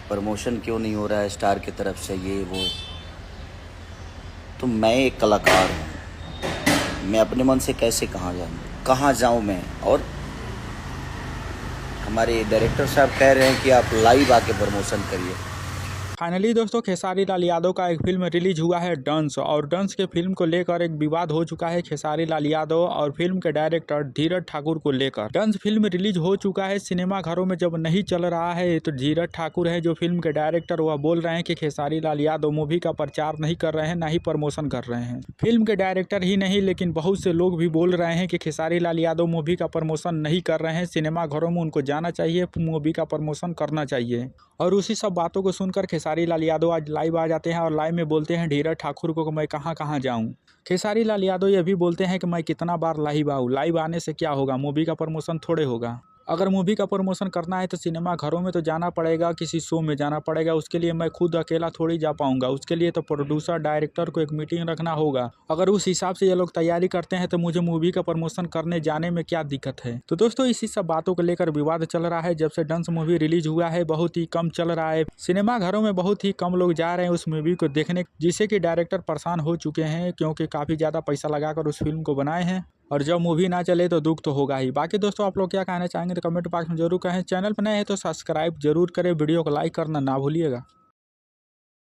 Promotion क्यों नहीं हो रहा है स्टार की तरफ से, ये वो। तो मैं एक कलाकार हूँ, मैं अपने मन से कैसे कहाँ जाऊँ मैं। और हमारे डायरेक्टर साहब कह रहे हैं कि आप लाइव आके प्रमोशन करिए। फाइनली दोस्तों खेसारी लाल यादव का एक फिल्म रिलीज हुआ है डंस, और डंस के फिल्म को लेकर एक विवाद हो चुका है खेसारी लाल यादव और फिल्म के डायरेक्टर धीरज ठाकुर को लेकर। डंस फिल्म रिलीज हो चुका है, सिनेमा घरों में जब नहीं चल रहा है तो धीरज ठाकुर है जो फिल्म के डायरेक्टर, वह बोल रहे हैं कि खेसारी लाल यादव मूवी का प्रचार नहीं कर रहे हैं, ना ही प्रमोशन कर रहे हैं। फिल्म के डायरेक्टर ही नहीं लेकिन बहुत से लोग भी बोल रहे हैं कि खेसारी लाल यादव मूवी का प्रमोशन नहीं कर रहे हैं, सिनेमा घरों में उनको जाना चाहिए, मूवी का प्रमोशन करना चाहिए। और उसी सब बातों को सुनकर खेसारी लाल यादव आज लाइव आ जाते हैं और लाइव में बोलते हैं धीरज ठाकुर को कि मैं कहाँ कहाँ जाऊँ। खेसारी लाल यादव ये भी बोलते हैं कि मैं कितना बार लाइव आऊँ, लाइव आने से क्या होगा, मूवी का प्रमोशन थोड़े होगा। अगर मूवी का प्रमोशन करना है तो सिनेमा घरों में तो जाना पड़ेगा, किसी शो में जाना पड़ेगा, उसके लिए मैं खुद अकेला थोड़ी जा पाऊंगा, उसके लिए तो प्रोड्यूसर डायरेक्टर को एक मीटिंग रखना होगा। अगर उस हिसाब से ये लोग तैयारी करते हैं तो मुझे मूवी का प्रमोशन करने जाने में क्या दिक्कत है। तो दोस्तों इसी सब बातों को लेकर विवाद चल रहा है। जब से डंस मूवी रिलीज हुआ है बहुत ही कम चल रहा है, सिनेमा घरों में बहुत ही कम लोग जा रहे हैं उस मूवी को देखने, जिससे कि डायरेक्टर परेशान हो चुके हैं क्योंकि काफ़ी ज़्यादा पैसा लगाकर उस फिल्म को बनाए हैं, और जब मूवी ना चले तो दुख तो होगा ही। बाकी दोस्तों आप लोग क्या कहना चाहेंगे तो कमेंट बॉक्स में जरूर कहें। चैनल पर नए हैं तो सब्सक्राइब जरूर करें, वीडियो को लाइक करना ना भूलिएगा।